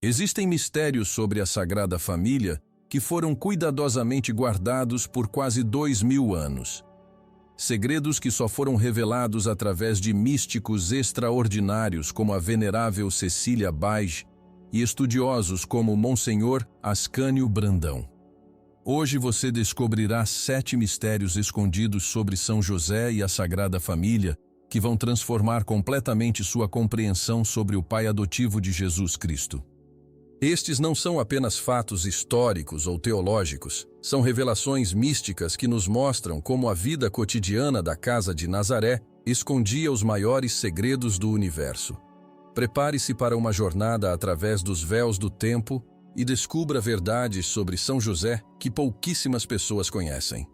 Existem mistérios sobre a Sagrada Família que foram cuidadosamente guardados por quase 2000 anos. Segredos que só foram revelados através de místicos extraordinários como a venerável Cecília Baige e estudiosos como Monsenhor Ascânio Brandão. Hoje você descobrirá 7 mistérios escondidos sobre São José e a Sagrada Família que vão transformar completamente sua compreensão sobre o pai adotivo de Jesus Cristo. Estes não são apenas fatos históricos ou teológicos, são revelações místicas que nos mostram como a vida cotidiana da casa de Nazaré escondia os maiores segredos do universo. Prepare-se para uma jornada através dos véus do tempo e descubra verdades sobre São José que pouquíssimas pessoas conhecem.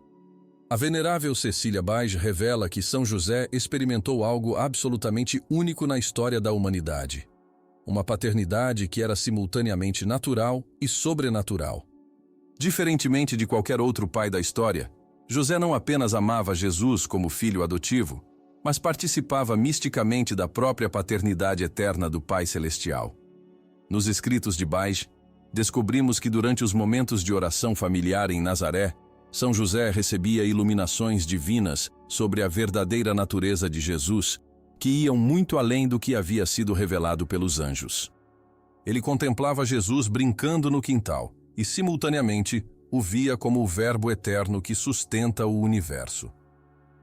A venerável Cecília Baige revela que São José experimentou algo absolutamente único na história da humanidade. Uma paternidade que era simultaneamente natural e sobrenatural. Diferentemente de qualquer outro pai da história, José não apenas amava Jesus como filho adotivo, mas participava misticamente da própria paternidade eterna do Pai Celestial. Nos escritos de Baige, descobrimos que durante os momentos de oração familiar em Nazaré, São José recebia iluminações divinas sobre a verdadeira natureza de Jesus, que iam muito além do que havia sido revelado pelos anjos. Ele contemplava Jesus brincando no quintal e, simultaneamente, o via como o Verbo eterno que sustenta o universo.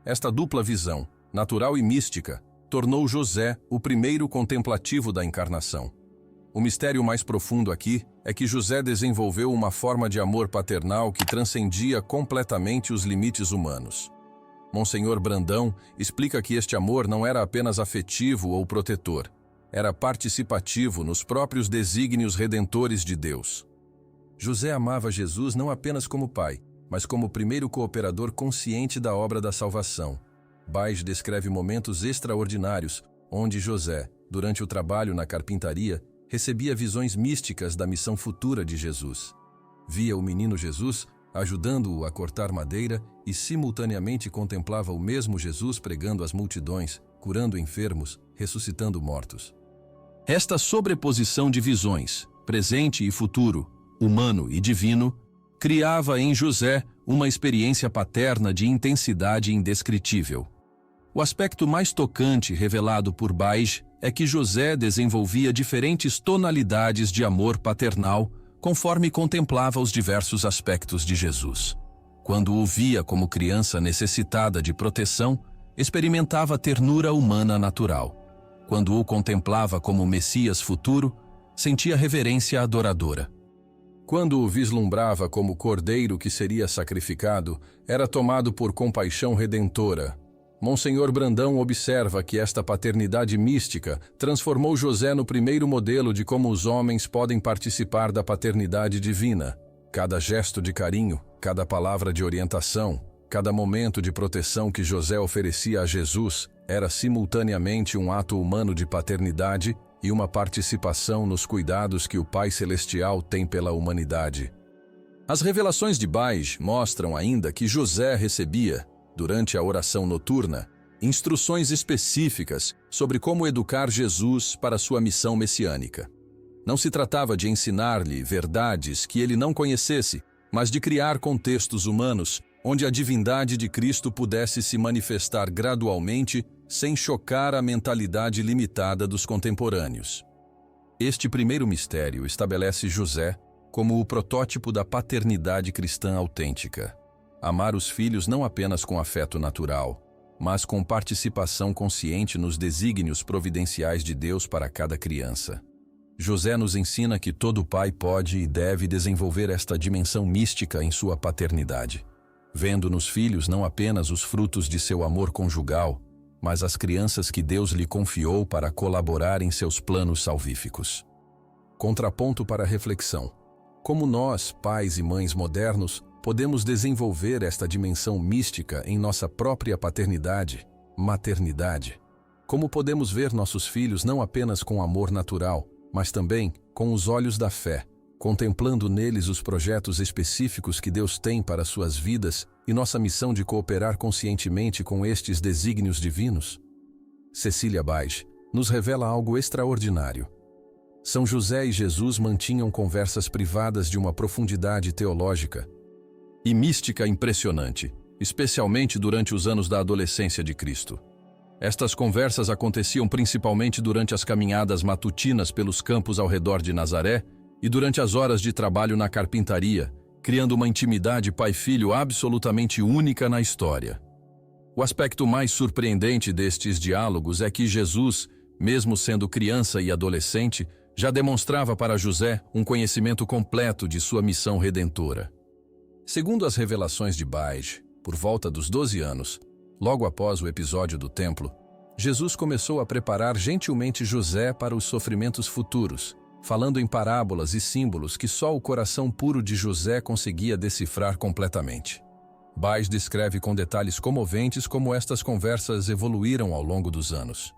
Esta dupla visão, natural e mística, tornou José o primeiro contemplativo da encarnação. O mistério mais profundo aqui é que José desenvolveu uma forma de amor paternal que transcendia completamente os limites humanos. Monsenhor Brandão explica que este amor não era apenas afetivo ou protetor, era participativo nos próprios desígnios redentores de Deus. José amava Jesus não apenas como pai, mas como primeiro cooperador consciente da obra da salvação. Baige descreve momentos extraordinários onde José, durante o trabalho na carpintaria, recebia visões místicas da missão futura de Jesus. Via o menino Jesus ajudando-o a cortar madeira e simultaneamente contemplava o mesmo Jesus pregando às multidões, curando enfermos, ressuscitando mortos. Esta sobreposição de visões, presente e futuro, humano e divino, criava em José uma experiência paterna de intensidade indescritível. O aspecto mais tocante revelado por Baige é que José desenvolvia diferentes tonalidades de amor paternal conforme contemplava os diversos aspectos de Jesus. Quando o via como criança necessitada de proteção, experimentava ternura humana natural. Quando o contemplava como Messias futuro, sentia reverência adoradora. Quando o vislumbrava como cordeiro que seria sacrificado, era tomado por compaixão redentora. Monsenhor Brandão observa que esta paternidade mística transformou José no primeiro modelo de como os homens podem participar da paternidade divina. Cada gesto de carinho, cada palavra de orientação, cada momento de proteção que José oferecia a Jesus era simultaneamente um ato humano de paternidade e uma participação nos cuidados que o Pai Celestial tem pela humanidade. As revelações de Baige mostram ainda que José recebia, durante a oração noturna, instruções específicas sobre como educar Jesus para sua missão messiânica. Não se tratava de ensinar-lhe verdades que ele não conhecesse, mas de criar contextos humanos onde a divindade de Cristo pudesse se manifestar gradualmente sem chocar a mentalidade limitada dos contemporâneos. Este primeiro mistério estabelece José como o protótipo da paternidade cristã autêntica. Amar os filhos não apenas com afeto natural, mas com participação consciente nos desígnios providenciais de Deus para cada criança. José nos ensina que todo pai pode e deve desenvolver esta dimensão mística em sua paternidade, vendo nos filhos não apenas os frutos de seu amor conjugal, mas as crianças que Deus lhe confiou para colaborar em seus planos salvíficos. Contraponto para a reflexão. Como nós, pais e mães modernos, podemos desenvolver esta dimensão mística em nossa própria paternidade, maternidade? Como podemos ver nossos filhos não apenas com amor natural, mas também com os olhos da fé, contemplando neles os projetos específicos que Deus tem para suas vidas e nossa missão de cooperar conscientemente com estes desígnios divinos? Cecília Baige nos revela algo extraordinário. São José e Jesus mantinham conversas privadas de uma profundidade teológica e mística impressionante, especialmente durante os anos da adolescência de Cristo. Estas conversas aconteciam principalmente durante as caminhadas matutinas pelos campos ao redor de Nazaré e durante as horas de trabalho na carpintaria, criando uma intimidade pai-filho absolutamente única na história. O aspecto mais surpreendente destes diálogos é que Jesus, mesmo sendo criança e adolescente, já demonstrava para José um conhecimento completo de sua missão redentora. Segundo as revelações de Baij, por volta dos 12 anos, logo após o episódio do templo, Jesus começou a preparar gentilmente José para os sofrimentos futuros, falando em parábolas e símbolos que só o coração puro de José conseguia decifrar completamente. Baij descreve com detalhes comoventes como estas conversas evoluíram ao longo dos anos.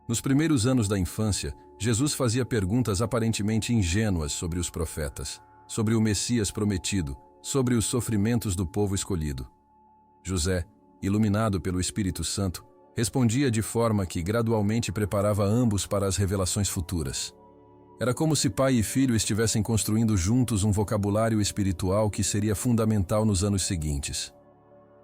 Nos primeiros anos da infância, Jesus fazia perguntas aparentemente ingênuas sobre os profetas, sobre o Messias prometido, sobre os sofrimentos do povo escolhido. José, iluminado pelo Espírito Santo, respondia de forma que gradualmente preparava ambos para as revelações futuras. Era como se pai e filho estivessem construindo juntos um vocabulário espiritual que seria fundamental nos anos seguintes.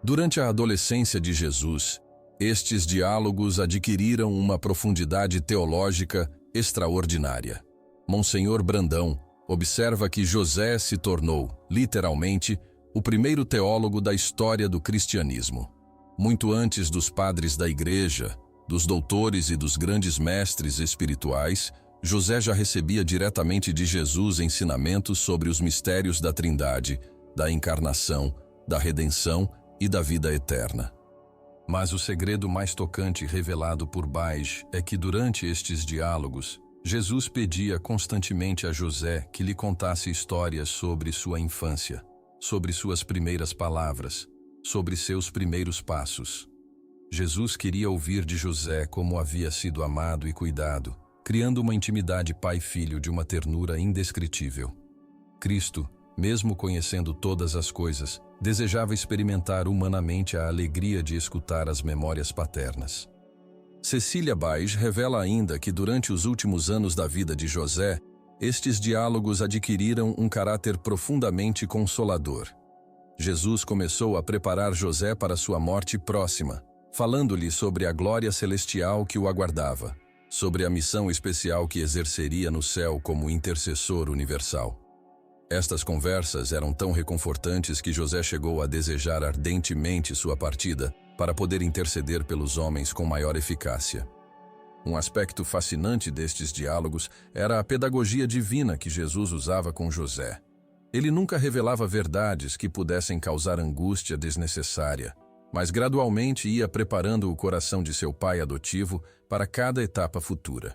Durante a adolescência de Jesus, estes diálogos adquiriram uma profundidade teológica extraordinária. Monsenhor Brandão observa que José se tornou, literalmente, o primeiro teólogo da história do cristianismo. Muito antes dos padres da igreja, dos doutores e dos grandes mestres espirituais, José já recebia diretamente de Jesus ensinamentos sobre os mistérios da Trindade, da encarnação, da redenção e da vida eterna. Mas o segredo mais tocante revelado por Baij é que durante estes diálogos, Jesus pedia constantemente a José que lhe contasse histórias sobre sua infância, sobre suas primeiras palavras, sobre seus primeiros passos. Jesus queria ouvir de José como havia sido amado e cuidado, criando uma intimidade pai-filho de uma ternura indescritível. Cristo, mesmo conhecendo todas as coisas, desejava experimentar humanamente a alegria de escutar as memórias paternas. Cecília Baij revela ainda que durante os últimos anos da vida de José, estes diálogos adquiriram um caráter profundamente consolador. Jesus começou a preparar José para sua morte próxima, falando-lhe sobre a glória celestial que o aguardava, sobre a missão especial que exerceria no céu como intercessor universal. Estas conversas eram tão reconfortantes que José chegou a desejar ardentemente sua partida para poder interceder pelos homens com maior eficácia. Um aspecto fascinante destes diálogos era a pedagogia divina que Jesus usava com José. Ele nunca revelava verdades que pudessem causar angústia desnecessária, mas gradualmente ia preparando o coração de seu pai adotivo para cada etapa futura.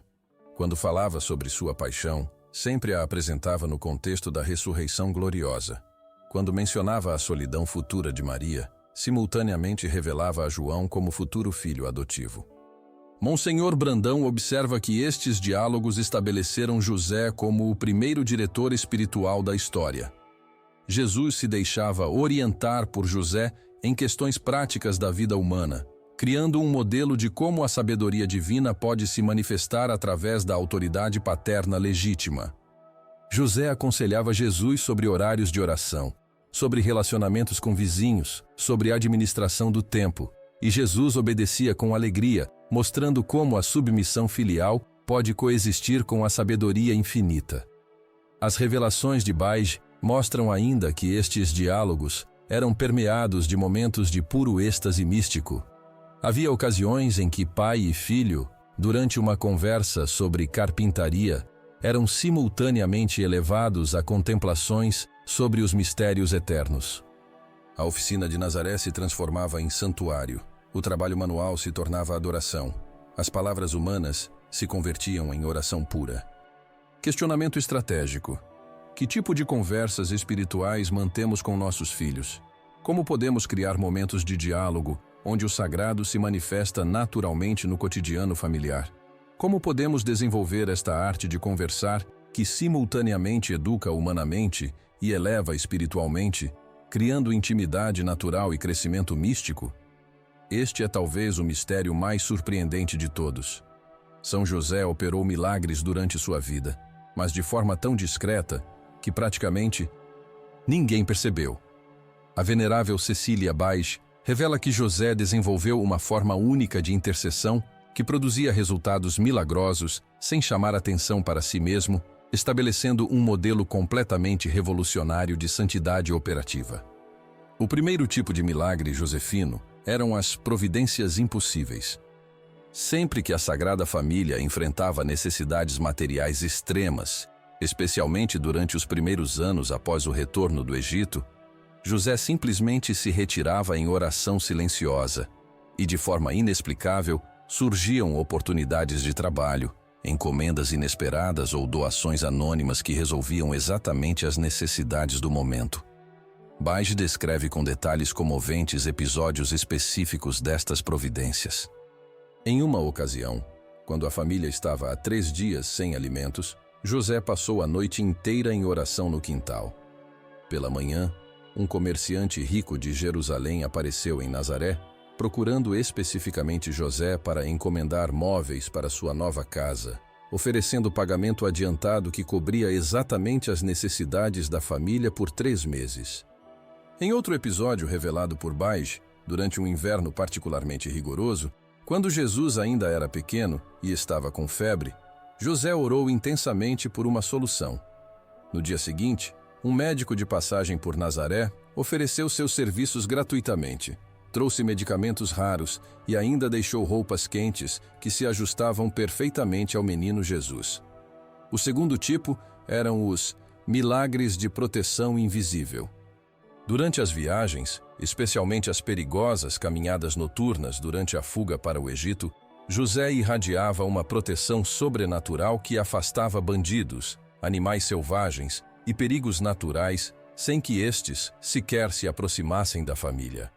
Quando falava sobre sua paixão, sempre a apresentava no contexto da ressurreição gloriosa. Quando mencionava a solidão futura de Maria, simultaneamente revelava a João como futuro filho adotivo. Monsenhor Brandão observa que estes diálogos estabeleceram José como o primeiro diretor espiritual da história. Jesus se deixava orientar por José em questões práticas da vida humana, criando um modelo de como a sabedoria divina pode se manifestar através da autoridade paterna legítima. José aconselhava Jesus sobre horários de oração, sobre relacionamentos com vizinhos, sobre administração do tempo, e Jesus obedecia com alegria, mostrando como a submissão filial pode coexistir com a sabedoria infinita. As revelações de Baij mostram ainda que estes diálogos eram permeados de momentos de puro êxtase místico. Havia ocasiões em que pai e filho, durante uma conversa sobre carpintaria, eram simultaneamente elevados a contemplações sobre os mistérios eternos. A oficina de Nazaré se transformava em santuário, o trabalho manual se tornava adoração, as palavras humanas se convertiam em oração pura. Questionamento estratégico. Que tipo de conversas espirituais mantemos com nossos filhos? Como podemos criar momentos de diálogo onde o sagrado se manifesta naturalmente no cotidiano familiar? Como podemos desenvolver esta arte de conversar que simultaneamente educa humanamente e eleva espiritualmente, criando intimidade natural e crescimento místico? Este é talvez o mistério mais surpreendente de todos. São José operou milagres durante sua vida. mas de forma tão discreta que praticamente ninguém percebeu. A venerável Cecília Baix revela que José desenvolveu uma forma única de intercessão que produzia resultados milagrosos sem chamar atenção para si mesmo, estabelecendo um modelo completamente revolucionário de santidade operativa. O primeiro tipo de milagre josefino eram as providências impossíveis. Sempre que a Sagrada Família enfrentava necessidades materiais extremas, especialmente durante os primeiros anos após o retorno do Egito, José simplesmente se retirava em oração silenciosa e, de forma inexplicável, surgiam oportunidades de trabalho, encomendas inesperadas ou doações anônimas que resolviam exatamente as necessidades do momento. Baix descreve com detalhes comoventes episódios específicos destas providências. Em uma ocasião, quando a família estava há 3 dias sem alimentos, José passou a noite inteira em oração no quintal. Pela manhã, um comerciante rico de Jerusalém apareceu em Nazaré, procurando especificamente José para encomendar móveis para sua nova casa, oferecendo pagamento adiantado que cobria exatamente as necessidades da família por 3 meses. Em outro episódio revelado por Baix, durante um inverno particularmente rigoroso, quando Jesus ainda era pequeno e estava com febre, José orou intensamente por uma solução. No dia seguinte, um médico de passagem por Nazaré ofereceu seus serviços gratuitamente. Trouxe medicamentos raros e ainda deixou roupas quentes que se ajustavam perfeitamente ao menino Jesus. O segundo tipo eram os milagres de proteção invisível. Durante as viagens, especialmente as perigosas caminhadas noturnas durante a fuga para o Egito, José irradiava uma proteção sobrenatural que afastava bandidos, animais selvagens e perigos naturais sem que estes sequer se aproximassem da família.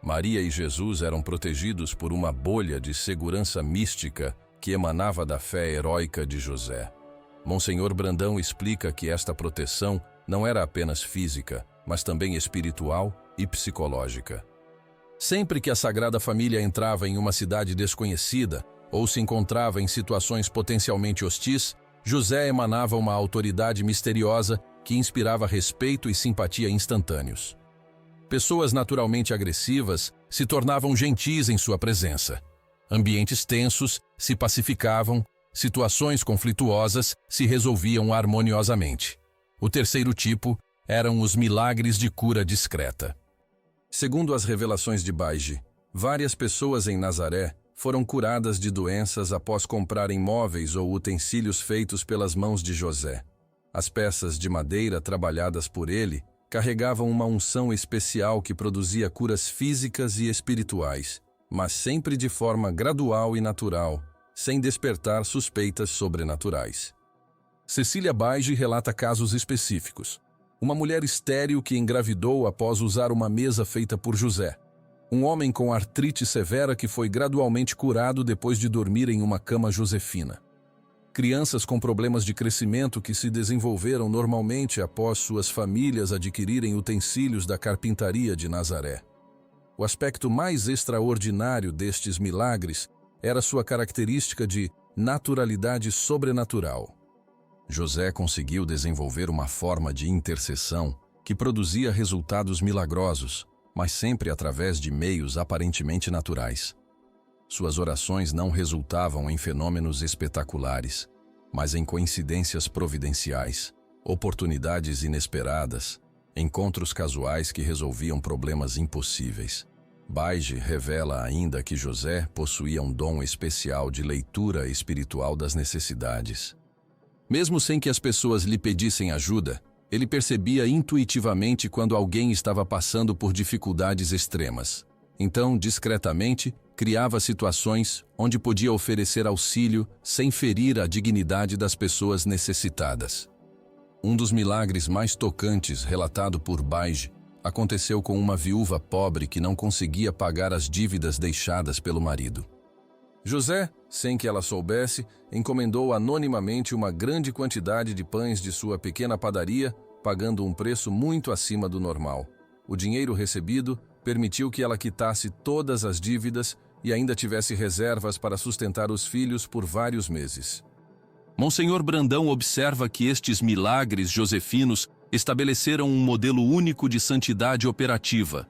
Maria e Jesus eram protegidos por uma bolha de segurança mística que emanava da fé heróica de José. Monsenhor Brandão explica que esta proteção não era apenas física, mas também espiritual e psicológica. Sempre que a Sagrada Família entrava em uma cidade desconhecida ou se encontrava em situações potencialmente hostis, José emanava uma autoridade misteriosa que inspirava respeito e simpatia instantâneos. Pessoas naturalmente agressivas se tornavam gentis em sua presença. Ambientes tensos se pacificavam, situações conflituosas se resolviam harmoniosamente. O terceiro tipo eram os milagres de cura discreta. Segundo as revelações de Baix, várias pessoas em Nazaré foram curadas de doenças após comprarem móveis ou utensílios feitos pelas mãos de José. As peças de madeira trabalhadas por ele carregavam uma unção especial que produzia curas físicas e espirituais, mas sempre de forma gradual e natural, sem despertar suspeitas sobrenaturais. Cecília Baix relata casos específicos. Uma mulher estéril que engravidou após usar uma mesa feita por José. Um homem com artrite severa que foi gradualmente curado depois de dormir em uma cama josefina. Crianças com problemas de crescimento que se desenvolveram normalmente após suas famílias adquirirem utensílios da carpintaria de Nazaré. O aspecto mais extraordinário destes milagres era sua característica de naturalidade sobrenatural. José conseguiu desenvolver uma forma de intercessão que produzia resultados milagrosos, mas sempre através de meios aparentemente naturais. Suas orações não resultavam em fenômenos espetaculares, mas em coincidências providenciais, oportunidades inesperadas, encontros casuais que resolviam problemas impossíveis. Baix revela ainda que José possuía um dom especial de leitura espiritual das necessidades. Mesmo sem que as pessoas lhe pedissem ajuda, ele percebia intuitivamente quando alguém estava passando por dificuldades extremas. Então, discretamente, criava situações onde podia oferecer auxílio sem ferir a dignidade das pessoas necessitadas. Um dos milagres mais tocantes relatado por Baix aconteceu com uma viúva pobre que não conseguia pagar as dívidas deixadas pelo marido. José, sem que ela soubesse, encomendou anonimamente uma grande quantidade de pães de sua pequena padaria, pagando um preço muito acima do normal. O dinheiro recebido permitiu que ela quitasse todas as dívidas e ainda tivesse reservas para sustentar os filhos por vários meses. Monsenhor Brandão observa que estes milagres josefinos estabeleceram um modelo único de santidade operativa,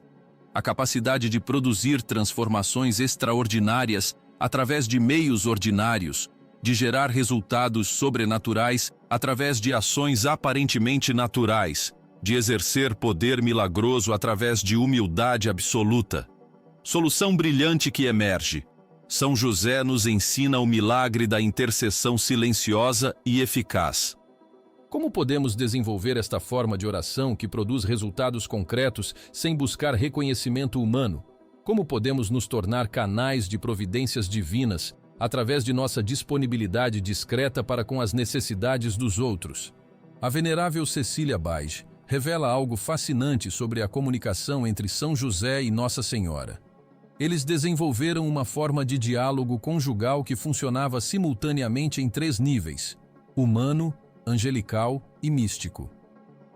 a capacidade de produzir transformações extraordinárias através de meios ordinários, de gerar resultados sobrenaturais através de ações aparentemente naturais, de exercer poder milagroso através de humildade absoluta. Solução brilhante que emerge. São José nos ensina o milagre da intercessão silenciosa e eficaz. Como podemos desenvolver esta forma de oração que produz resultados concretos sem buscar reconhecimento humano? Como podemos nos tornar canais de providências divinas através de nossa disponibilidade discreta para com as necessidades dos outros? A venerável Cecília Baige revela algo fascinante sobre a comunicação entre São José e Nossa Senhora. Eles desenvolveram uma forma de diálogo conjugal que funcionava simultaneamente em 3 níveis: humano, angelical e místico.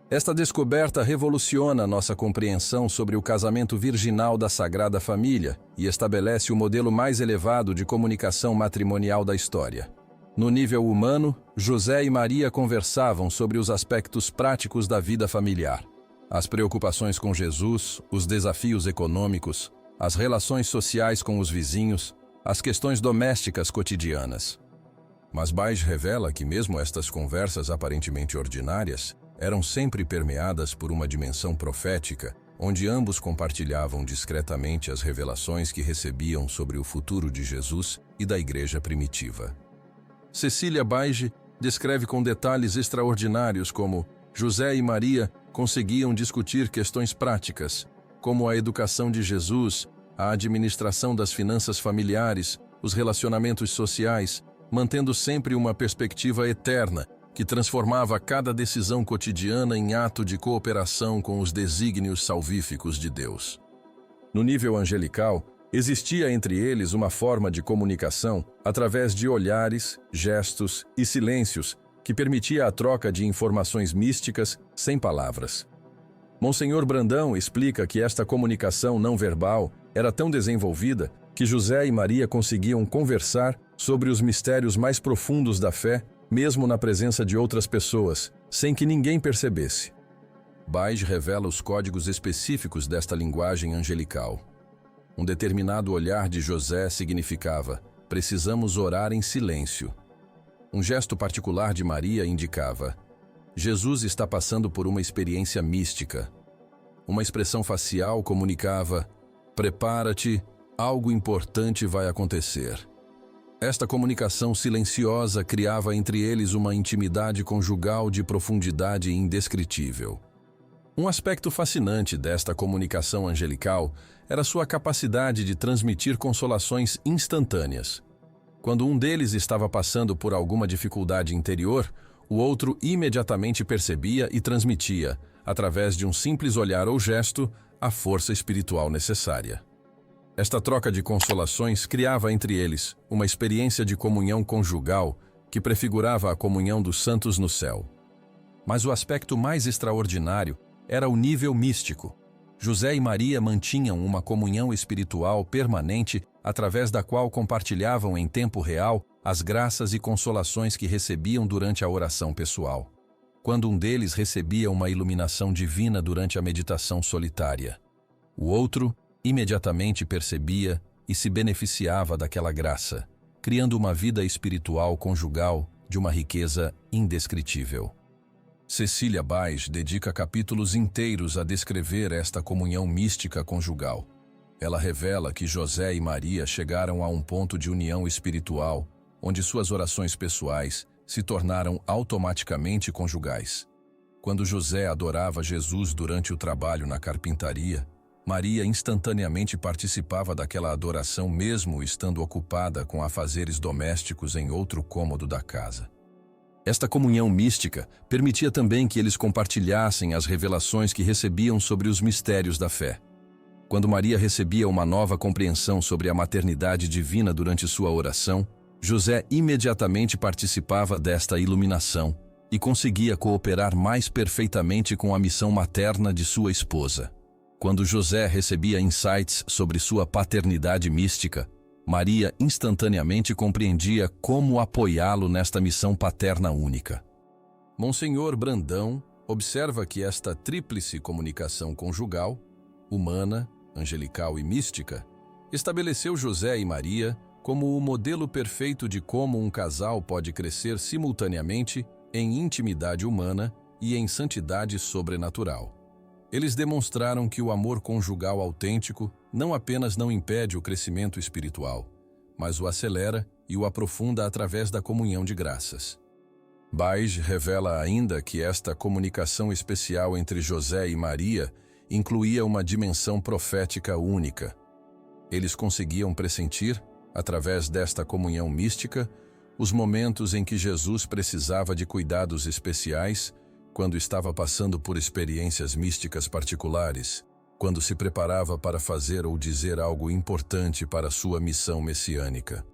Esta descoberta revoluciona nossa compreensão sobre o casamento virginal da Sagrada Família e estabelece o modelo mais elevado de comunicação matrimonial da história. No nível humano, José e Maria conversavam sobre os aspectos práticos da vida familiar. As preocupações com Jesus, os desafios econômicos, as relações sociais com os vizinhos, as questões domésticas cotidianas. Mas Baige revela que mesmo estas conversas aparentemente ordinárias eram sempre permeadas por uma dimensão profética, onde ambos compartilhavam discretamente as revelações que recebiam sobre o futuro de Jesus e da Igreja primitiva. Cecília Baige descreve com detalhes extraordinários como José e Maria conseguiam discutir questões práticas, como a educação de Jesus, a administração das finanças familiares, os relacionamentos sociais, mantendo sempre uma perspectiva eterna que transformava cada decisão cotidiana em ato de cooperação com os desígnios salvíficos de Deus. No nível angelical, existia entre eles uma forma de comunicação através de olhares, gestos e silêncios que permitia a troca de informações místicas sem palavras. Monsenhor Brandão explica que esta comunicação não verbal era tão desenvolvida que José e Maria conseguiam conversar sobre os mistérios mais profundos da fé, mesmo na presença de outras pessoas, sem que ninguém percebesse. Baige revela os códigos específicos desta linguagem angelical. Um determinado olhar de José significava: precisamos orar em silêncio. Um gesto particular de Maria indicava: Jesus está passando por uma experiência mística. Uma expressão facial comunicava: prepara-te, algo importante vai acontecer. Esta comunicação silenciosa criava entre eles uma intimidade conjugal de profundidade indescritível. Um aspecto fascinante desta comunicação angelical era sua capacidade de transmitir consolações instantâneas. Quando um deles estava passando por alguma dificuldade interior, o outro imediatamente percebia e transmitia, através de um simples olhar ou gesto, a força espiritual necessária. Esta troca de consolações criava entre eles uma experiência de comunhão conjugal que prefigurava a comunhão dos santos no céu. Mas o aspecto mais extraordinário era o nível místico. José e Maria mantinham uma comunhão espiritual permanente através da qual compartilhavam em tempo real as graças e consolações que recebiam durante a oração pessoal. Quando um deles recebia uma iluminação divina durante a meditação solitária, o outro imediatamente percebia e se beneficiava daquela graça, criando uma vida espiritual conjugal de uma riqueza indescritível. Cecília Baige dedica capítulos inteiros a descrever esta comunhão mística conjugal. Ela revela que José e Maria chegaram a um ponto de união espiritual, onde suas orações pessoais se tornaram automaticamente conjugais. Quando José adorava Jesus durante o trabalho na carpintaria, Maria instantaneamente participava daquela adoração mesmo estando ocupada com afazeres domésticos em outro cômodo da casa. Esta comunhão mística permitia também que eles compartilhassem as revelações que recebiam sobre os mistérios da fé. Quando Maria recebia uma nova compreensão sobre a maternidade divina durante sua oração, José imediatamente participava desta iluminação e conseguia cooperar mais perfeitamente com a missão materna de sua esposa. Quando José recebia insights sobre sua paternidade mística, Maria instantaneamente compreendia como apoiá-lo nesta missão paterna única. Monsenhor Brandão observa que esta tríplice comunicação conjugal, humana, angelical e mística, estabeleceu José e Maria como o modelo perfeito de como um casal pode crescer simultaneamente em intimidade humana e em santidade sobrenatural. Eles demonstraram que o amor conjugal autêntico não apenas não impede o crescimento espiritual, mas o acelera e o aprofunda através da comunhão de graças. Baij revela ainda que esta comunicação especial entre José e Maria incluía uma dimensão profética única. Eles conseguiam pressentir, através desta comunhão mística, os momentos em que Jesus precisava de cuidados especiais, quando estava passando por experiências místicas particulares, quando se preparava para fazer ou dizer algo importante para sua missão messiânica.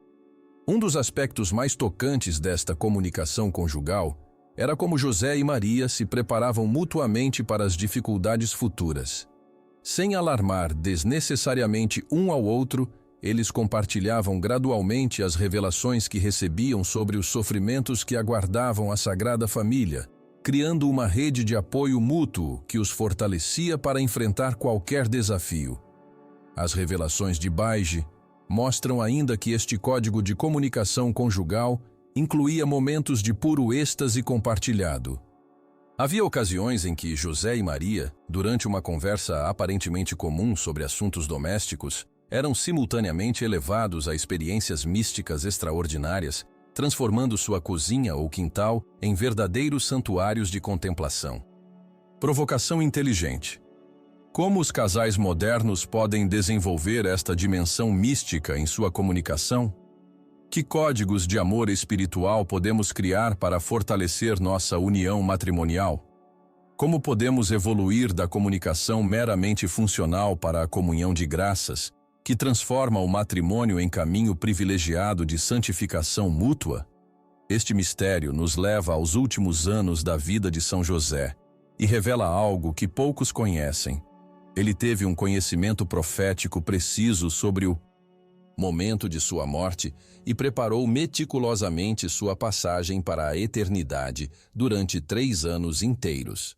Um dos aspectos mais tocantes desta comunicação conjugal era como José e Maria se preparavam mutuamente para as dificuldades futuras. Sem alarmar desnecessariamente um ao outro, eles compartilhavam gradualmente as revelações que recebiam sobre os sofrimentos que aguardavam a Sagrada Família, criando uma rede de apoio mútuo que os fortalecia para enfrentar qualquer desafio. As revelações de Baij mostram ainda que este código de comunicação conjugal incluía momentos de puro êxtase compartilhado. Havia ocasiões em que José e Maria, durante uma conversa aparentemente comum sobre assuntos domésticos, eram simultaneamente elevados a experiências místicas extraordinárias, transformando sua cozinha ou quintal em verdadeiros santuários de contemplação. Provocação inteligente. Como os casais modernos podem desenvolver esta dimensão mística em sua comunicação? Que códigos de amor espiritual podemos criar para fortalecer nossa união matrimonial? Como podemos evoluir da comunicação meramente funcional para a comunhão de graças, que transforma o matrimônio em caminho privilegiado de santificação mútua? Este mistério nos leva aos últimos anos da vida de São José e revela algo que poucos conhecem. Ele teve um conhecimento profético preciso sobre o momento de sua morte e preparou meticulosamente sua passagem para a eternidade durante 3 anos inteiros.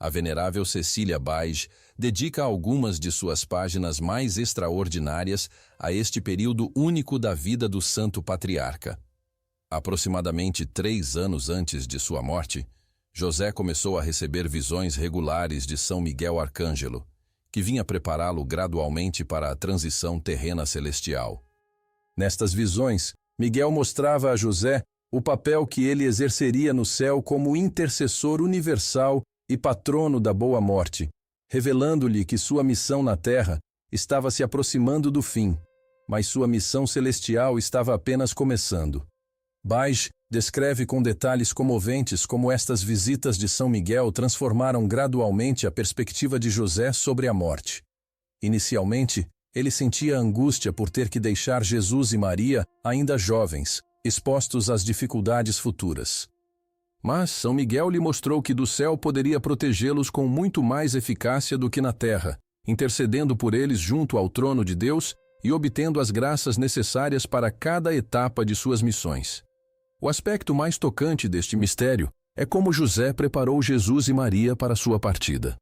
A venerável Cecília Baij dedica algumas de suas páginas mais extraordinárias a este período único da vida do Santo Patriarca. Aproximadamente 3 anos antes de sua morte, José começou a receber visões regulares de São Miguel Arcângelo, que vinha prepará-lo gradualmente para a transição terrena celestial. Nestas visões, Miguel mostrava a José o papel que ele exerceria no céu como intercessor universal e patrono da boa morte, revelando-lhe que sua missão na terra estava se aproximando do fim, mas sua missão celestial estava apenas começando. Baij descreve com detalhes comoventes como estas visitas de São Miguel transformaram gradualmente a perspectiva de José sobre a morte. Inicialmente, ele sentia angústia por ter que deixar Jesus e Maria, ainda jovens, expostos às dificuldades futuras. Mas São Miguel lhe mostrou que do céu poderia protegê-los com muito mais eficácia do que na terra, intercedendo por eles junto ao trono de Deus e obtendo as graças necessárias para cada etapa de suas missões. O aspecto mais tocante deste mistério é como José preparou Jesus e Maria para sua partida.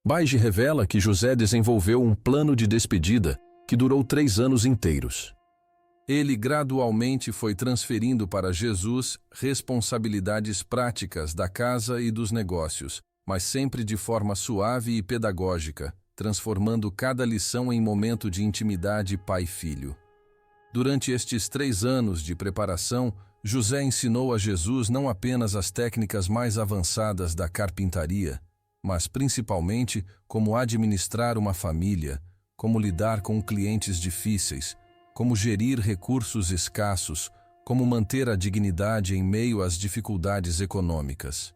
Baij revela que José desenvolveu um plano de despedida que durou 3 anos inteiros. Ele gradualmente foi transferindo para Jesus responsabilidades práticas da casa e dos negócios, mas sempre de forma suave e pedagógica, transformando cada lição em momento de intimidade pai-filho. Durante estes 3 anos de preparação, José ensinou a Jesus não apenas as técnicas mais avançadas da carpintaria, mas principalmente como administrar uma família, como lidar com clientes difíceis, como gerir recursos escassos, como manter a dignidade em meio às dificuldades econômicas.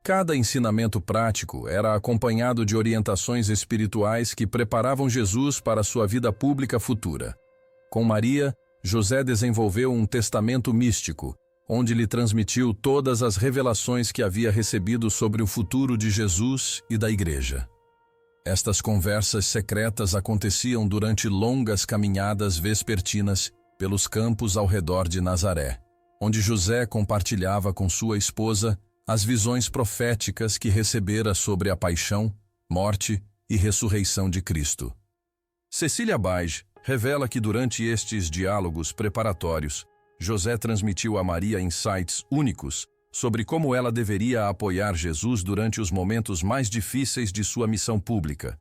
Cada ensinamento prático era acompanhado de orientações espirituais que preparavam Jesus para sua vida pública futura. Com Maria, José desenvolveu um testamento místico, onde lhe transmitiu todas as revelações que havia recebido sobre o futuro de Jesus e da Igreja. Estas conversas secretas aconteciam durante longas caminhadas vespertinas pelos campos ao redor de Nazaré, onde José compartilhava com sua esposa as visões proféticas que recebera sobre a paixão, morte e ressurreição de Cristo. Cecília Baige revela que durante estes diálogos preparatórios, José transmitiu a Maria insights únicos sobre como ela deveria apoiar Jesus durante os momentos mais difíceis de sua missão pública.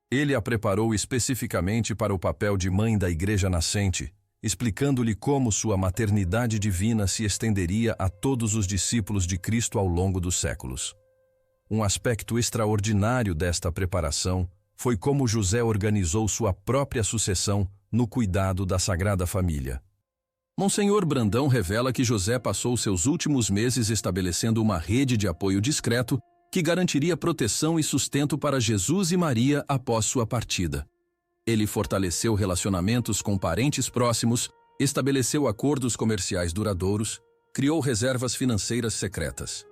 Ele a preparou especificamente para o papel de mãe da Igreja nascente, explicando-lhe como sua maternidade divina se estenderia a todos os discípulos de Cristo ao longo dos séculos. Um aspecto extraordinário desta preparação foi como José organizou sua própria sucessão no cuidado da Sagrada Família. Monsenhor Brandão revela que José passou seus últimos meses estabelecendo uma rede de apoio discreto que garantiria proteção e sustento para Jesus e Maria após sua partida. Ele fortaleceu relacionamentos com parentes próximos, estabeleceu acordos comerciais duradouros, criou reservas financeiras secretas.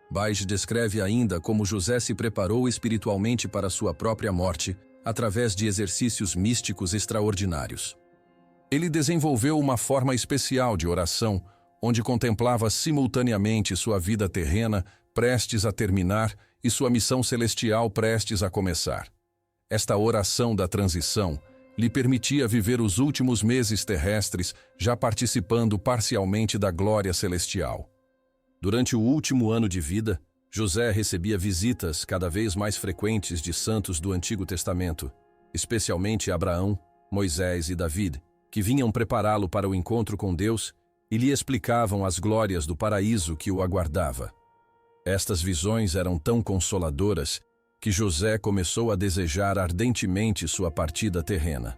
Baige descreve ainda como José se preparou espiritualmente para sua própria morte, através de exercícios místicos extraordinários. Ele desenvolveu uma forma especial de oração, onde contemplava simultaneamente sua vida terrena prestes a terminar e sua missão celestial prestes a começar. Esta oração da transição lhe permitia viver os últimos meses terrestres já participando parcialmente da glória celestial. Durante o último ano de vida, José recebia visitas cada vez mais frequentes de santos do Antigo Testamento, especialmente Abraão, Moisés e David, que vinham prepará-lo para o encontro com Deus e lhe explicavam as glórias do paraíso que o aguardava. Estas visões eram tão consoladoras que José começou a desejar ardentemente sua partida terrena.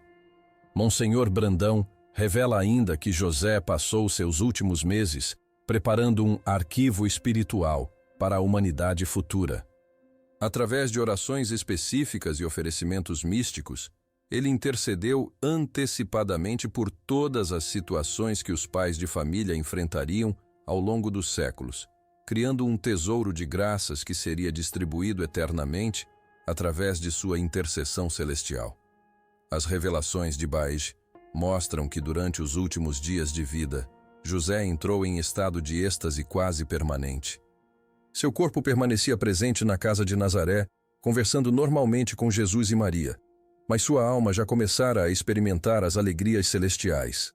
Monsenhor Brandão revela ainda que José passou seus últimos meses preparando um arquivo espiritual para a humanidade futura. Através de orações específicas e oferecimentos místicos, ele intercedeu antecipadamente por todas as situações que os pais de família enfrentariam ao longo dos séculos, criando um tesouro de graças que seria distribuído eternamente através de sua intercessão celestial. As revelações de Baige mostram que durante os últimos dias de vida, José entrou em estado de êxtase quase permanente. Seu corpo permanecia presente na casa de Nazaré, conversando normalmente com Jesus e Maria, mas sua alma já começara a experimentar as alegrias celestiais.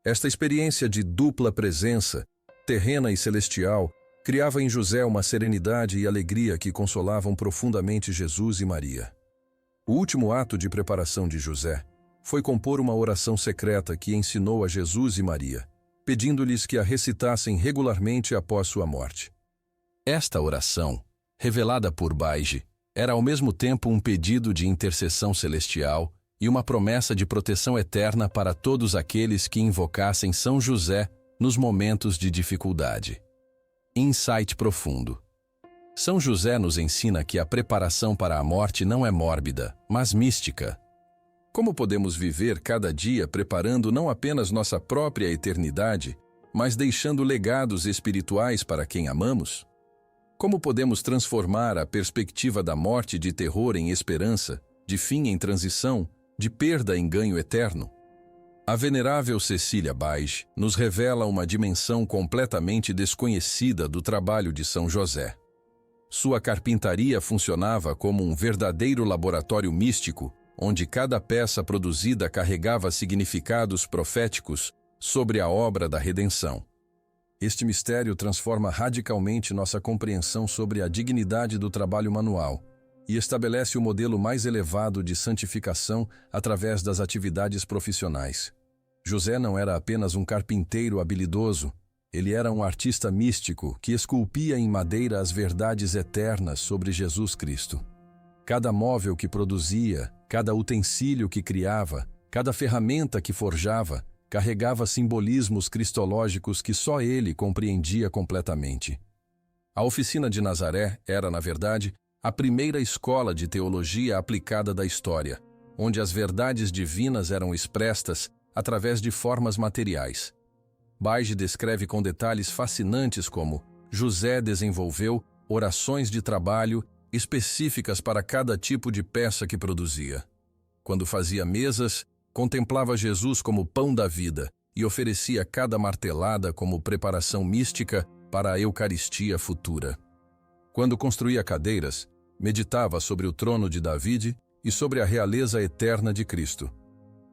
Esta experiência de dupla presença, terrena e celestial, criava em José uma serenidade e alegria que consolavam profundamente Jesus e Maria. O último ato de preparação de José foi compor uma oração secreta que ensinou a Jesus e Maria, pedindo-lhes que a recitassem regularmente após sua morte. Esta oração, revelada por Baige, era ao mesmo tempo um pedido de intercessão celestial e uma promessa de proteção eterna para todos aqueles que invocassem São José nos momentos de dificuldade. Insight profundo. São José nos ensina que a preparação para a morte não é mórbida, mas mística. Como podemos viver cada dia preparando não apenas nossa própria eternidade, mas deixando legados espirituais para quem amamos? Como podemos transformar a perspectiva da morte de terror em esperança, de fim em transição, de perda em ganho eterno? A venerável Cecília Baige nos revela uma dimensão completamente desconhecida do trabalho de São José. Sua carpintaria funcionava como um verdadeiro laboratório místico, onde cada peça produzida carregava significados proféticos sobre a obra da redenção. Este mistério transforma radicalmente nossa compreensão sobre a dignidade do trabalho manual e estabelece o modelo mais elevado de santificação através das atividades profissionais. José não era apenas um carpinteiro habilidoso, ele era um artista místico que esculpia em madeira as verdades eternas sobre Jesus Cristo. Cada móvel que produzia, cada utensílio que criava, cada ferramenta que forjava, carregava simbolismos cristológicos que só ele compreendia completamente. A oficina de Nazaré era, na verdade, a primeira escola de teologia aplicada da história, onde as verdades divinas eram expressas através de formas materiais. Baige descreve com detalhes fascinantes como José desenvolveu orações de trabalho específicas para cada tipo de peça que produzia. Quando fazia mesas, contemplava Jesus como pão da vida e oferecia cada martelada como preparação mística para a Eucaristia futura. Quando construía cadeiras, meditava sobre o trono de David e sobre a realeza eterna de Cristo.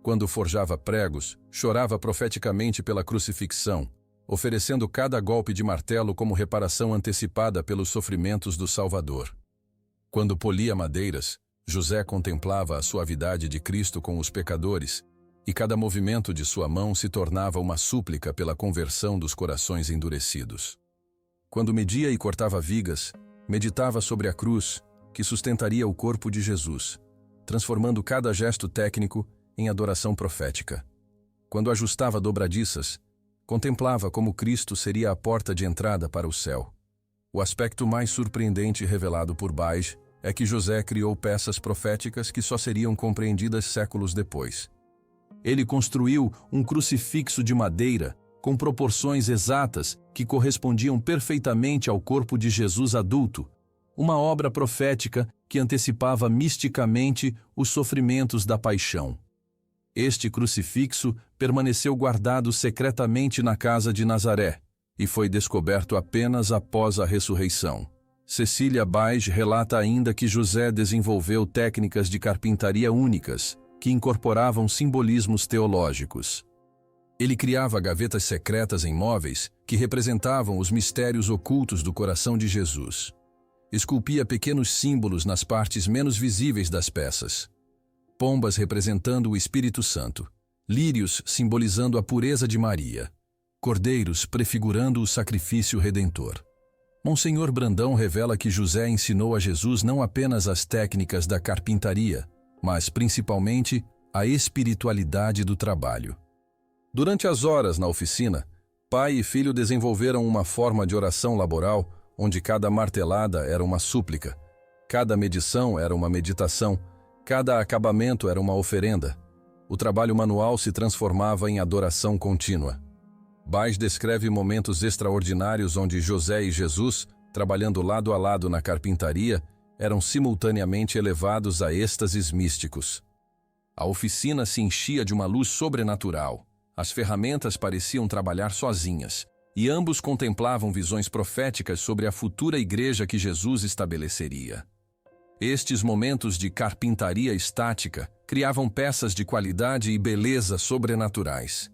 Quando forjava pregos, chorava profeticamente pela crucifixão, oferecendo cada golpe de martelo como reparação antecipada pelos sofrimentos do Salvador. Quando polia madeiras, José contemplava a suavidade de Cristo com os pecadores, e cada movimento de sua mão se tornava uma súplica pela conversão dos corações endurecidos. Quando media e cortava vigas, meditava sobre a cruz, que sustentaria o corpo de Jesus, transformando cada gesto técnico em adoração profética. Quando ajustava dobradiças, contemplava como Cristo seria a porta de entrada para o céu. O aspecto mais surpreendente revelado por Baij é que José criou peças proféticas que só seriam compreendidas séculos depois. Ele construiu um crucifixo de madeira com proporções exatas que correspondiam perfeitamente ao corpo de Jesus adulto, uma obra profética que antecipava misticamente os sofrimentos da paixão. Este crucifixo permaneceu guardado secretamente na casa de Nazaré e foi descoberto apenas após a ressurreição. Cecília Baij relata ainda que José desenvolveu técnicas de carpintaria únicas, que incorporavam simbolismos teológicos. Ele criava gavetas secretas em móveis que representavam os mistérios ocultos do coração de Jesus. Esculpia pequenos símbolos nas partes menos visíveis das peças. Pombas representando o Espírito Santo, lírios simbolizando a pureza de Maria, cordeiros prefigurando o sacrifício redentor. Monsenhor Brandão revela que José ensinou a Jesus não apenas as técnicas da carpintaria, mas principalmente a espiritualidade do trabalho. Durante as horas na oficina, pai e filho desenvolveram uma forma de oração laboral onde cada martelada era uma súplica, cada medição era uma meditação, cada acabamento era uma oferenda. O trabalho manual se transformava em adoração contínua. Baij descreve momentos extraordinários onde José e Jesus, trabalhando lado a lado na carpintaria, eram simultaneamente elevados a êxtases místicos. A oficina se enchia de uma luz sobrenatural. As ferramentas pareciam trabalhar sozinhas, e ambos contemplavam visões proféticas sobre a futura igreja que Jesus estabeleceria. Estes momentos de carpintaria estática criavam peças de qualidade e beleza sobrenaturais.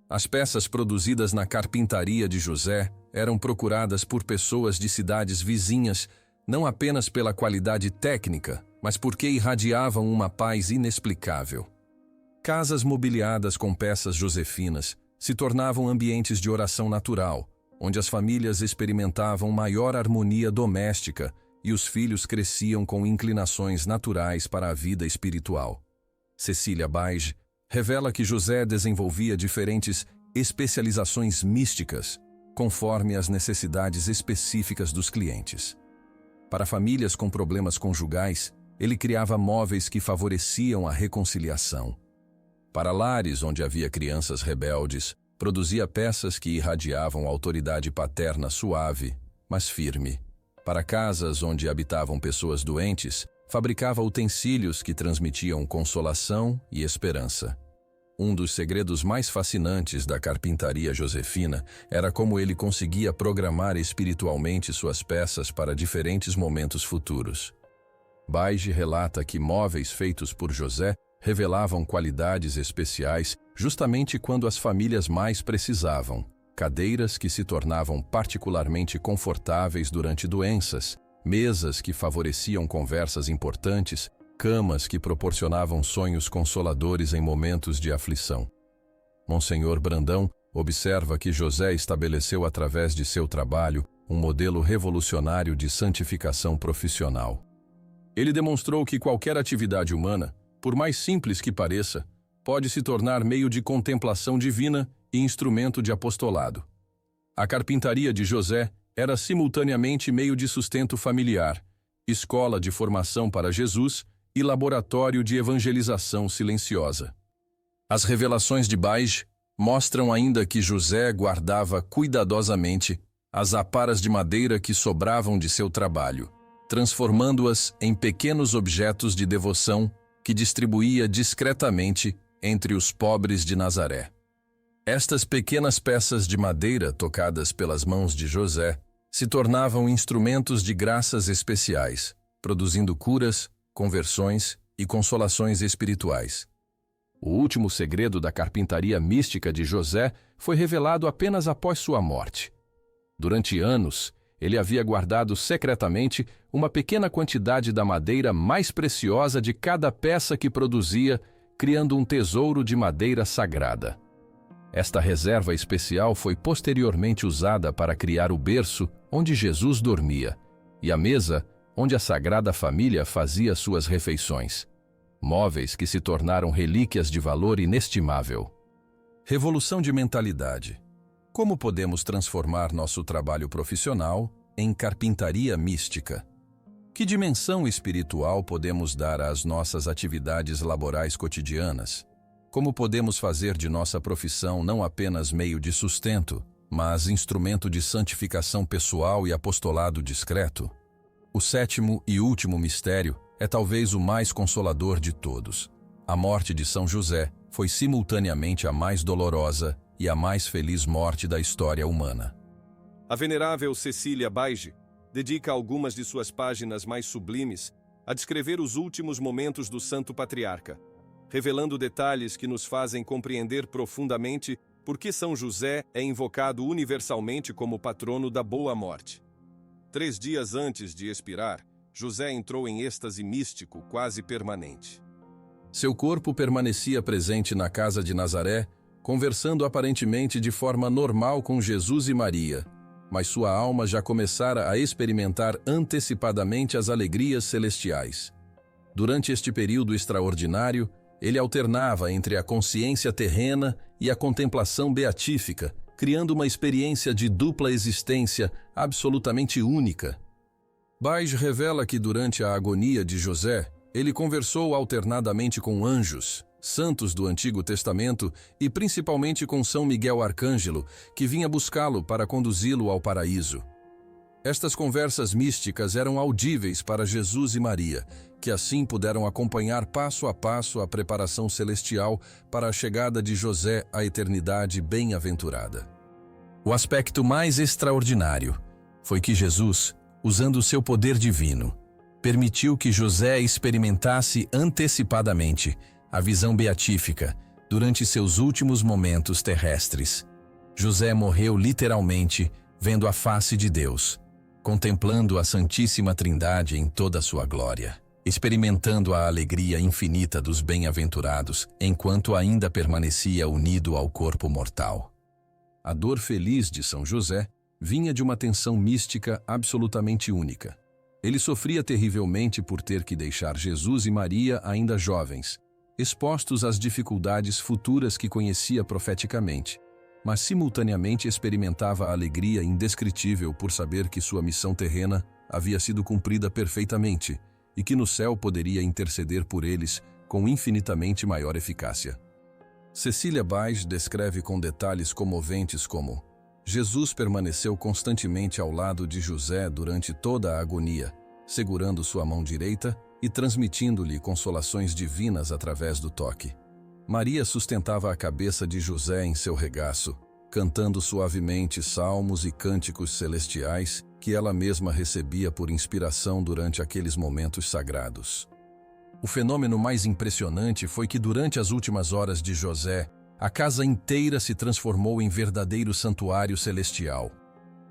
As peças produzidas na carpintaria de José eram procuradas por pessoas de cidades vizinhas, não apenas pela qualidade técnica, mas porque irradiavam uma paz inexplicável. Casas mobiliadas com peças josefinas se tornavam ambientes de oração natural, onde as famílias experimentavam maior harmonia doméstica e os filhos cresciam com inclinações naturais para a vida espiritual. Cecília Baij revela que José desenvolvia diferentes especializações místicas, conforme as necessidades específicas dos clientes. Para famílias com problemas conjugais, ele criava móveis que favoreciam a reconciliação. Para lares onde havia crianças rebeldes, produzia peças que irradiavam autoridade paterna suave, mas firme. Para casas onde habitavam pessoas doentes, fabricava utensílios que transmitiam consolação e esperança. Um dos segredos mais fascinantes da carpintaria josefina era como ele conseguia programar espiritualmente suas peças para diferentes momentos futuros. Baij relata que móveis feitos por José revelavam qualidades especiais justamente quando as famílias mais precisavam. Cadeiras que se tornavam particularmente confortáveis durante doenças, mesas que favoreciam conversas importantes, camas que proporcionavam sonhos consoladores em momentos de aflição. Monsenhor Brandão observa que José estabeleceu através de seu trabalho um modelo revolucionário de santificação profissional. Ele demonstrou que qualquer atividade humana, por mais simples que pareça, pode se tornar meio de contemplação divina e instrumento de apostolado. A carpintaria de José era simultaneamente meio de sustento familiar, escola de formação para Jesus e laboratório de evangelização silenciosa. As revelações de Baij mostram ainda que José guardava cuidadosamente as aparas de madeira que sobravam de seu trabalho, transformando-as em pequenos objetos de devoção que distribuía discretamente entre os pobres de Nazaré. Estas pequenas peças de madeira tocadas pelas mãos de José se tornavam instrumentos de graças especiais, produzindo curas, conversões e consolações espirituais. O último segredo da carpintaria mística de José foi revelado apenas após sua morte. Durante anos, ele havia guardado secretamente uma pequena quantidade da madeira mais preciosa de cada peça que produzia, criando um tesouro de madeira sagrada. Esta reserva especial foi posteriormente usada para criar o berço onde Jesus dormia e a mesa onde a Sagrada Família fazia suas refeições, móveis que se tornaram relíquias de valor inestimável. Revolução de mentalidade. Como podemos transformar nosso trabalho profissional em carpintaria mística? Que dimensão espiritual podemos dar às nossas atividades laborais cotidianas? Como podemos fazer de nossa profissão não apenas meio de sustento, mas instrumento de santificação pessoal e apostolado discreto? O sétimo e último mistério é talvez o mais consolador de todos. A morte de São José foi simultaneamente a mais dolorosa e a mais feliz morte da história humana. A venerável Cecília Baige dedica algumas de suas páginas mais sublimes a descrever os últimos momentos do Santo Patriarca, revelando detalhes que nos fazem compreender profundamente por que São José é invocado universalmente como patrono da boa morte. 3 dias antes de expirar, José entrou em êxtase místico quase permanente. Seu corpo permanecia presente na casa de Nazaré, conversando aparentemente de forma normal com Jesus e Maria, mas sua alma já começara a experimentar antecipadamente as alegrias celestiais. Durante este período extraordinário, ele alternava entre a consciência terrena e a contemplação beatífica, criando uma experiência de dupla existência absolutamente única. Baige revela que durante a agonia de José, ele conversou alternadamente com anjos, santos do Antigo Testamento e principalmente com São Miguel Arcângelo, que vinha buscá-lo para conduzi-lo ao paraíso. Estas conversas místicas eram audíveis para Jesus e Maria, que assim puderam acompanhar passo a passo a preparação celestial para a chegada de José à eternidade bem-aventurada. O aspecto mais extraordinário foi que Jesus, usando o seu poder divino, permitiu que José experimentasse antecipadamente a visão beatífica durante seus últimos momentos terrestres. José morreu literalmente vendo a face de Deus, contemplando a Santíssima Trindade em toda a sua glória, experimentando a alegria infinita dos bem-aventurados, enquanto ainda permanecia unido ao corpo mortal. A dor feliz de São José vinha de uma tensão mística absolutamente única. Ele sofria terrivelmente por ter que deixar Jesus e Maria ainda jovens, expostos às dificuldades futuras que conhecia profeticamente, mas simultaneamente experimentava alegria indescritível por saber que sua missão terrena havia sido cumprida perfeitamente e que no céu poderia interceder por eles com infinitamente maior eficácia. Cecília Baige descreve com detalhes comoventes como: Jesus permaneceu constantemente ao lado de José durante toda a agonia, segurando sua mão direita e transmitindo-lhe consolações divinas através do toque. Maria sustentava a cabeça de José em seu regaço, cantando suavemente salmos e cânticos celestiais que ela mesma recebia por inspiração durante aqueles momentos sagrados. O fenômeno mais impressionante foi que durante as últimas horas de José, a casa inteira se transformou em verdadeiro santuário celestial.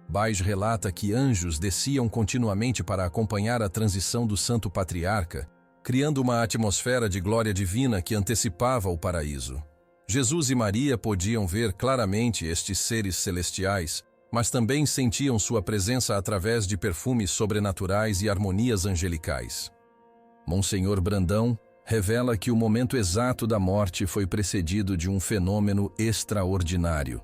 Baige relata que anjos desciam continuamente para acompanhar a transição do Santo Patriarca, criando uma atmosfera de glória divina que antecipava o paraíso. Jesus e Maria podiam ver claramente estes seres celestiais, mas também sentiam sua presença através de perfumes sobrenaturais e harmonias angelicais. Monsenhor Brandão revela que o momento exato da morte foi precedido de um fenômeno extraordinário.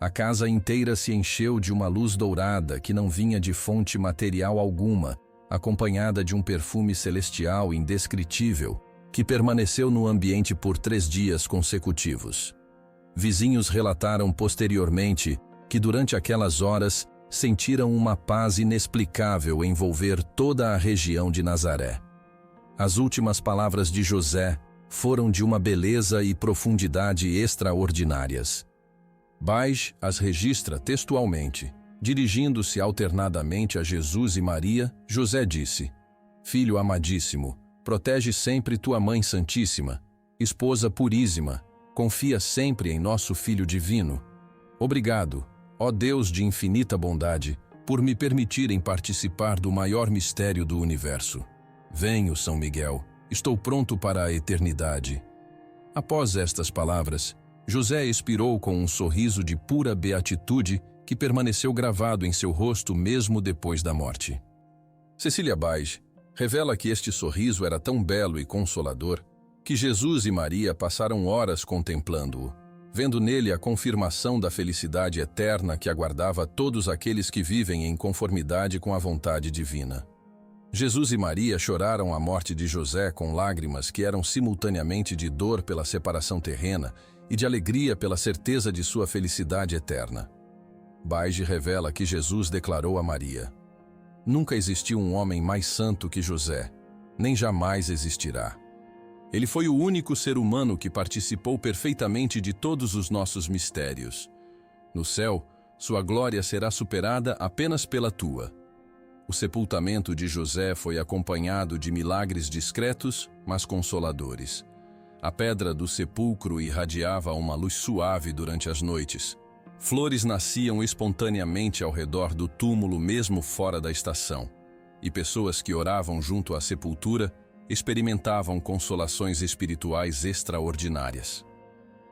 A casa inteira se encheu de uma luz dourada que não vinha de fonte material alguma, acompanhada de um perfume celestial indescritível, que permaneceu no ambiente por 3 dias consecutivos. Vizinhos relataram posteriormente que durante aquelas horas sentiram uma paz inexplicável envolver toda a região de Nazaré. As últimas palavras de José foram de uma beleza e profundidade extraordinárias. Baij as registra textualmente. Dirigindo-se alternadamente a Jesus e Maria, José disse: Filho amadíssimo, protege sempre tua Mãe Santíssima, Esposa puríssima, confia sempre em nosso Filho Divino. Obrigado, ó Deus de infinita bondade, por me permitirem participar do maior mistério do universo. Venho, São Miguel, estou pronto para a eternidade. Após estas palavras, José expirou com um sorriso de pura beatitude que permaneceu gravado em seu rosto mesmo depois da morte. Cecília Baij revela que este sorriso era tão belo e consolador que Jesus e Maria passaram horas contemplando-o, vendo nele a confirmação da felicidade eterna que aguardava todos aqueles que vivem em conformidade com a vontade divina. Jesus e Maria choraram a morte de José com lágrimas que eram simultaneamente de dor pela separação terrena e de alegria pela certeza de sua felicidade eterna. Baij revela que Jesus declarou a Maria: Nunca existiu um homem mais santo que José, nem jamais existirá. Ele foi o único ser humano que participou perfeitamente de todos os nossos mistérios. No céu, sua glória será superada apenas pela tua. O sepultamento de José foi acompanhado de milagres discretos, mas consoladores. A pedra do sepulcro irradiava uma luz suave durante as noites. Flores nasciam espontaneamente ao redor do túmulo mesmo fora da estação, e pessoas que oravam junto à sepultura experimentavam consolações espirituais extraordinárias.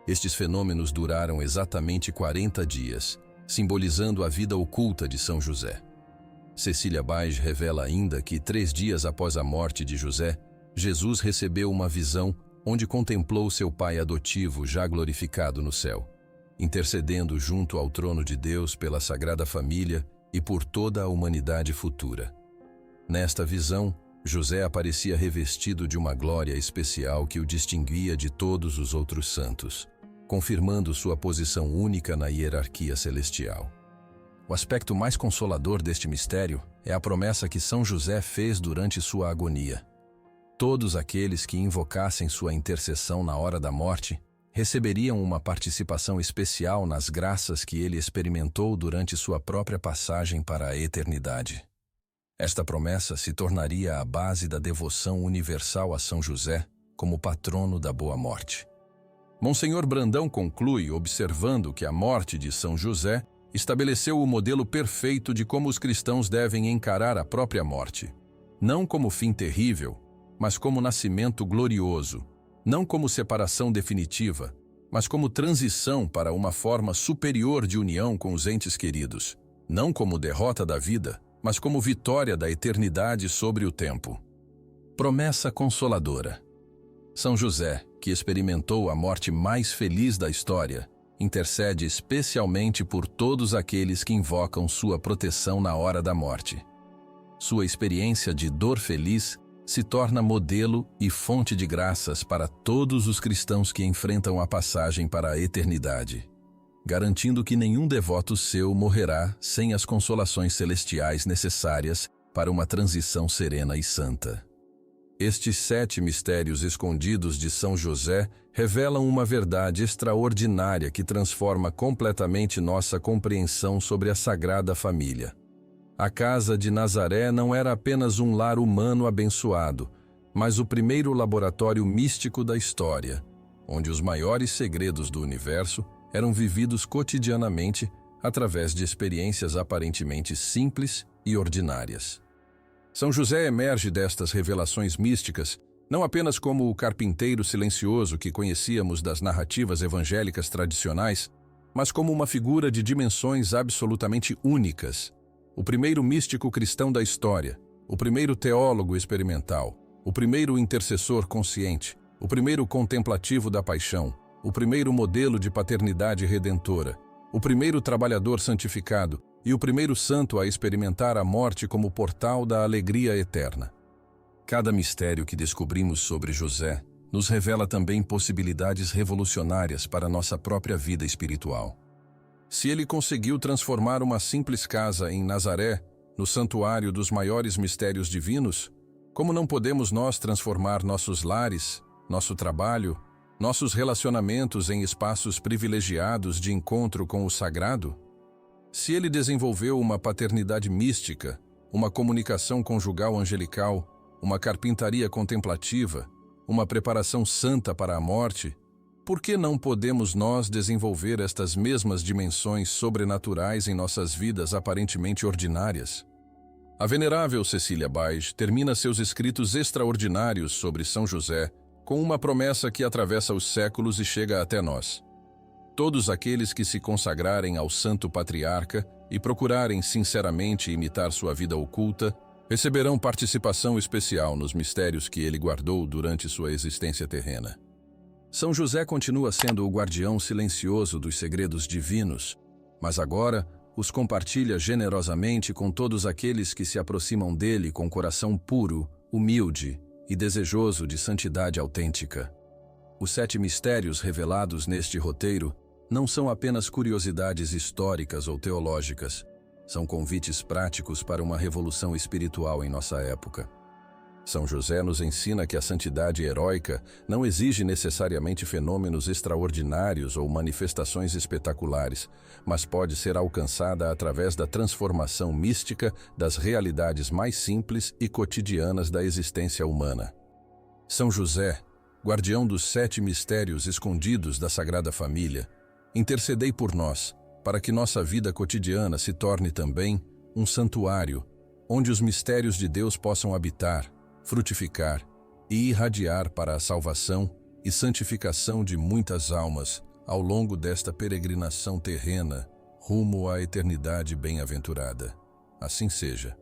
Estes fenômenos duraram exatamente 40 dias, simbolizando a vida oculta de São José. Cecília Baij revela ainda que 3 dias após a morte de José, Jesus recebeu uma visão onde contemplou seu pai adotivo já glorificado no céu, intercedendo junto ao trono de Deus pela Sagrada Família e por toda a humanidade futura. Nesta visão, José aparecia revestido de uma glória especial que o distinguia de todos os outros santos, confirmando sua posição única na hierarquia celestial. O aspecto mais consolador deste mistério é a promessa que São José fez durante sua agonia. Todos aqueles que invocassem sua intercessão na hora da morte receberiam uma participação especial nas graças que ele experimentou durante sua própria passagem para a eternidade. Esta promessa se tornaria a base da devoção universal a São José como patrono da boa morte. Monsenhor Brandão conclui observando que a morte de São José estabeleceu o modelo perfeito de como os cristãos devem encarar a própria morte, não como fim terrível, mas como nascimento glorioso, não como separação definitiva, mas como transição para uma forma superior de união com os entes queridos, não como derrota da vida, mas como vitória da eternidade sobre o tempo. Promessa consoladora. São José, que experimentou a morte mais feliz da história, intercede especialmente por todos aqueles que invocam sua proteção na hora da morte. Sua experiência de dor feliz se torna modelo e fonte de graças para todos os cristãos que enfrentam a passagem para a eternidade, garantindo que nenhum devoto seu morrerá sem as consolações celestiais necessárias para uma transição serena e santa. Estes 7 mistérios escondidos de São José revelam uma verdade extraordinária que transforma completamente nossa compreensão sobre a Sagrada Família. A casa de Nazaré não era apenas um lar humano abençoado, mas o primeiro laboratório místico da história, onde os maiores segredos do universo eram vividos cotidianamente através de experiências aparentemente simples e ordinárias. São José emerge destas revelações místicas não apenas como o carpinteiro silencioso que conhecíamos das narrativas evangélicas tradicionais, mas como uma figura de dimensões absolutamente únicas. O primeiro místico cristão da história, o primeiro teólogo experimental, o primeiro intercessor consciente, o primeiro contemplativo da paixão, o primeiro modelo de paternidade redentora, o primeiro trabalhador santificado e o primeiro santo a experimentar a morte como portal da alegria eterna. Cada mistério que descobrimos sobre José nos revela também possibilidades revolucionárias para nossa própria vida espiritual. Se ele conseguiu transformar uma simples casa em Nazaré, no santuário dos maiores mistérios divinos, como não podemos nós transformar nossos lares, nosso trabalho, nossos relacionamentos em espaços privilegiados de encontro com o sagrado? Se ele desenvolveu uma paternidade mística, uma comunicação conjugal angelical, uma carpintaria contemplativa, uma preparação santa para a morte, por que não podemos nós desenvolver estas mesmas dimensões sobrenaturais em nossas vidas aparentemente ordinárias? A venerável Cecília Baige termina seus escritos extraordinários sobre São José com uma promessa que atravessa os séculos e chega até nós. Todos aqueles que se consagrarem ao Santo Patriarca e procurarem sinceramente imitar sua vida oculta, receberão participação especial nos mistérios que ele guardou durante sua existência terrena. São José continua sendo o guardião silencioso dos segredos divinos, mas agora os compartilha generosamente com todos aqueles que se aproximam dele com coração puro, humilde e desejoso de santidade autêntica. Os 7 mistérios revelados neste roteiro não são apenas curiosidades históricas ou teológicas, são convites práticos para uma revolução espiritual em nossa época. São José nos ensina que a santidade heróica não exige necessariamente fenômenos extraordinários ou manifestações espetaculares, mas pode ser alcançada através da transformação mística das realidades mais simples e cotidianas da existência humana. São José, guardião dos 7 mistérios escondidos da Sagrada Família, intercedei por nós, para que nossa vida cotidiana se torne também um santuário, onde os mistérios de Deus possam habitar, frutificar e irradiar para a salvação e santificação de muitas almas ao longo desta peregrinação terrena rumo à eternidade bem-aventurada. Assim seja.